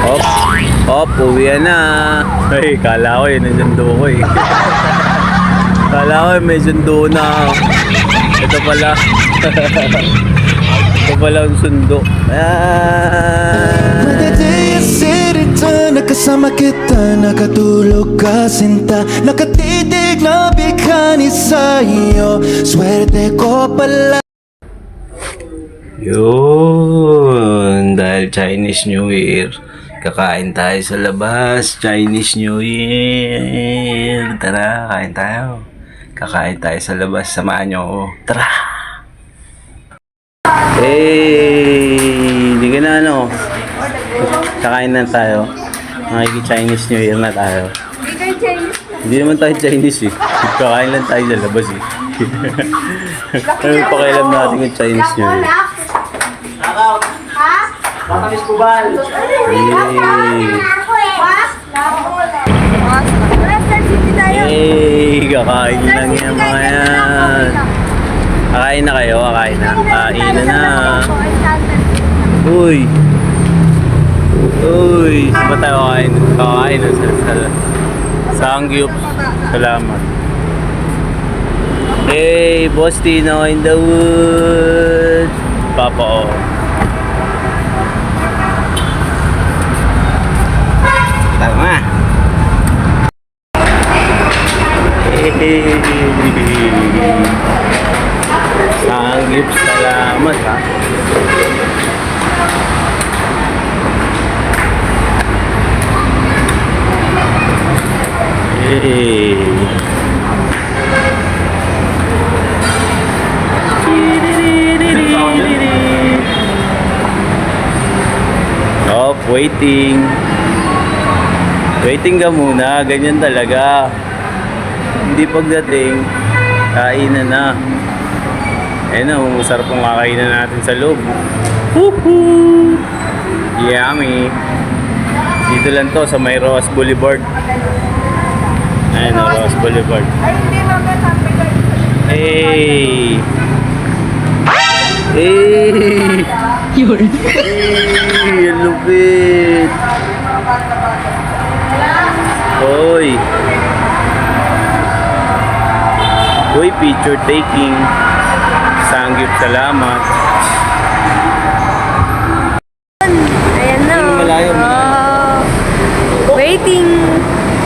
Op, op, uwi na. Ay, kala ko yun, yung sundo ko eh. Kala ko may sundo na. Ito pala. Ito pala yung sundo. Nakasama kita, nakatulog ka sinta, nakatitig na bigani sa'yo, swerte ko pala. Yun, dahil Chinese New Year, kakain tayo sa labas. Chinese New Year. Tara, kain tayo. Kakain tayo sa labas. Samahan nyo ako. Tara! Hey! Hindi ka na ano. Kakain na tayo. Chinese New Year na tayo. Hindi naman tayo Chinese eh. Kakain lang tayo sa labas eh. Ano pakialam natin yung Chinese New Year? Ha? Matamis po ba? Hey, kakain lang yan mga yan. Kakain na kayo, kakain na. Kain na. Uy. Uy, saan ba tayo kakain? Kakain na sa Sangyup. Salamat. Hey, Boss Tino in the woods. Papa O. Tama. Hey. Sangyup, salamat ha. Hey. Oh, waiting. Waiting ka muna, ganyan talaga. Hindi pagdating, kainan na. Ayun na, masarap pong kakainan natin sa loob. Woohoo! Yummy! Dito lang to sa may Roas Boulevard. Ayun na, Roas Boulevard. Hey! Hey! Yun. Hey! Ang lupit! Hoy! Hoy, picture taking. Sangyup, salamat. Ayan na. Malayo mo. Waiting.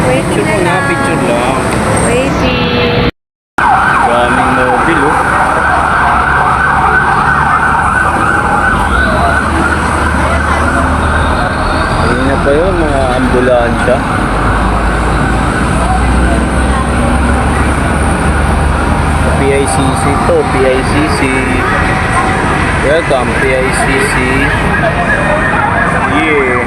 Waiting na lang. Picture lang. Waiting. Daming mobile, oh. Ayun na pa yun, mga ambulansya. PICC to, PICC. Welcome, PICC. Yeah.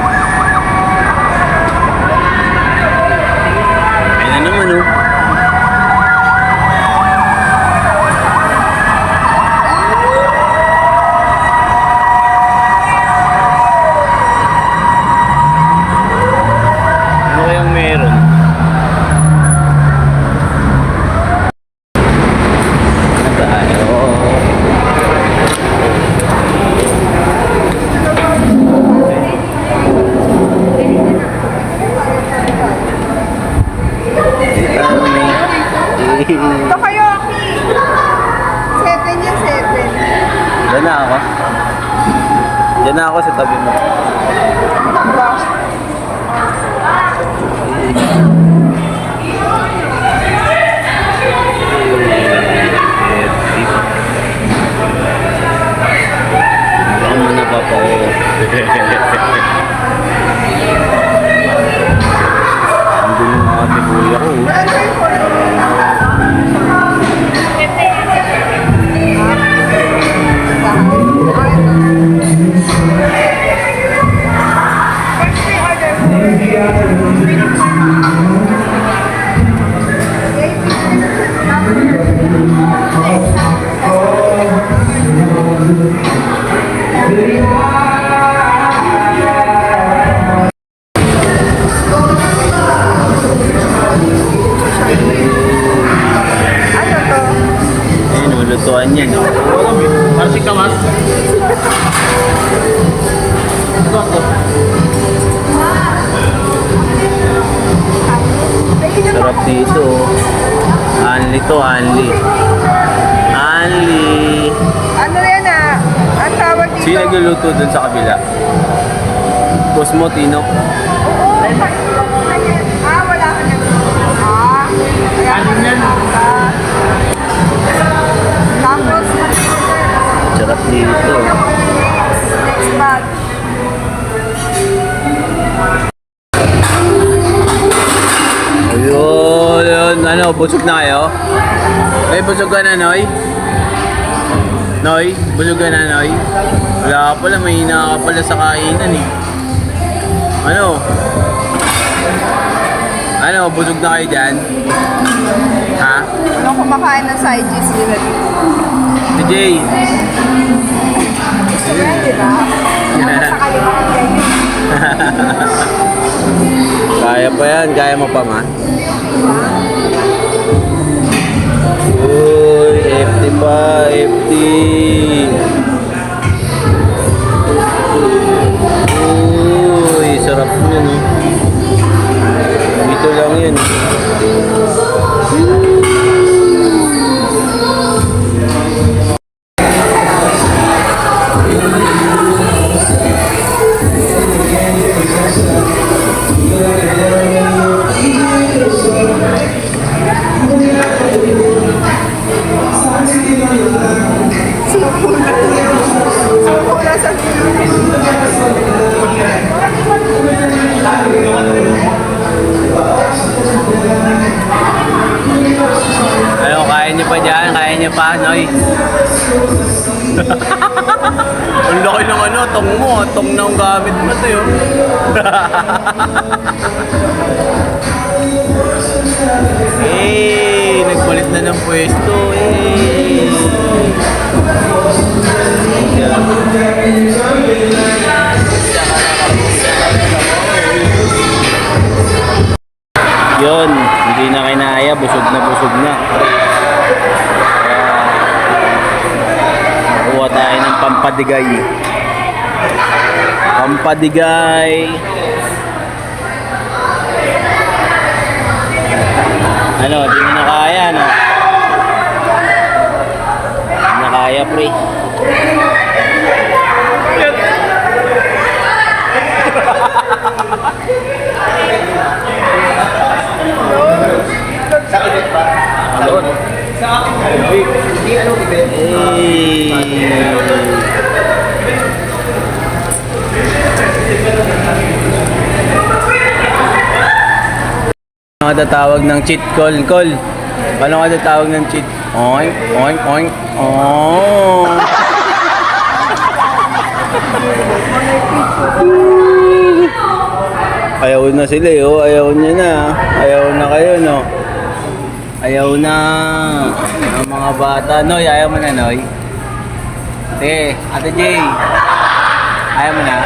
Ayun na naman, oh. Ano kayang meron? Ano tayo? Ito kayo, Aki. 7 yung 7. Diyan na ako. Diyan na ako sa tabi mo. Baka mo na papa ko. Andun yung ate kuya ko. Ito, Anli. Anli. Ano yan ah? Ang tawag dito? Sino nagluluto dun sa kabila? Cosmo, Tino. Oo. Ah, wala ka na. Ah. Ano yan? Tapos, Sarap dito. next bag. Ayun, ayun. Ano, busog na kayo? Ay, busog ka na, Noy? Noy, busog ka na, Noy? Wala ka pala, may hina ka pala sa kainan eh. Ano? Ano, busog na kayo dyan? Ha? Ano kumakain ng side cheese nila dito? Si Jay. Yan, di ba? Ano sa kalimutan ganyan? Kaya pa yan, kaya mo pa ma? Uy, FT pa, FT. Uy, sarap yun oh. Dito lang yun. Wala sa Ano, kaya niyo pa dyan? Kaya niyo pa, Noy? Ang laki ng ano, tong mo. Tong na ang gamit mo ito yun. Eh, nagpalit na ng pwesto. Eh. Yun, hindi na kinaya, busog na busog na. Kaya, kuha tayo ng pampadigay. Pampadigay. Ano, di mo na kaya, no? Di na kaya, pre. Alon. Ano ka tatawag ng cheat call? Call. Paano ka tatawag ng cheat? Oink, oink, oink. Oh. Ayaw na sila eh, oh. Ayaw niya na. Ayaw na kayo, no? Ayaw na. Ang mga bata. Noy, ayaw mo na, Noy? Ate Jay. Ayaw mo na?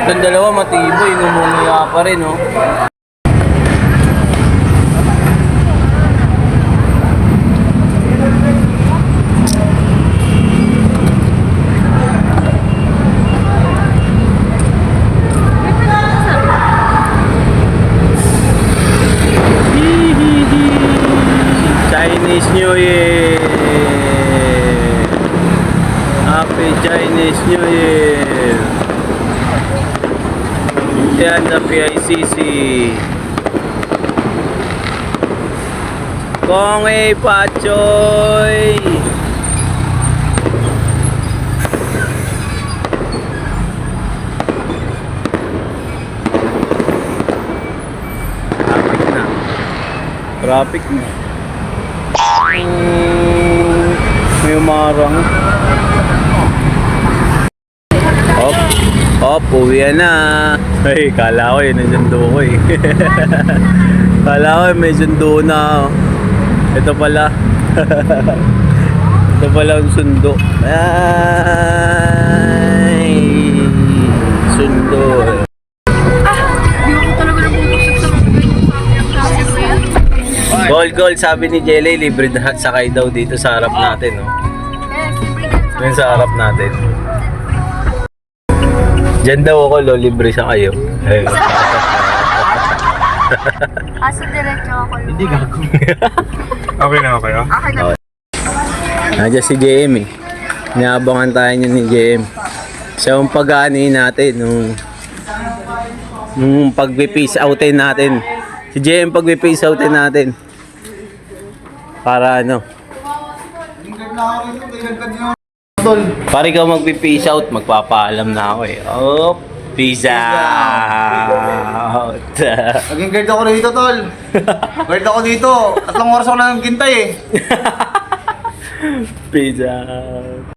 Itong dalawa matiboy, ngumunuya pa rin, oh. Chinese New Year! Happy Chinese New Year! Yan sa PICC. Kong Pachoy! Traffic na. Traffic na. May umarang. Uwi na. Ay, kala ko yun, may sundo ko eh. Kala ko may sundo na. Ito pala. Ito pala ang sundo. Ay, sundo. Gold, sabi ni Jelly, libre na sakay daw dito sa harap natin, no? Yun sa harap natin. Diyan daw ako, lo, libre sa kayo. Kaso diretso ako lumayo. Hindi Okay na okay, oh. Okay na. Nandiyan si JM eh. Inaabangan tayo niya ni JM. Siya yung pag-aanihin natin nung pag-peace outin natin. Si JM pag-peace outin natin. Para ano. Para ikaw mag-peace out, magpapaalam na ako eh. Oh, peace out. Naging guard ako rito, tol. Guard ako dito. 3 oras ako lang gintay eh. Peace out.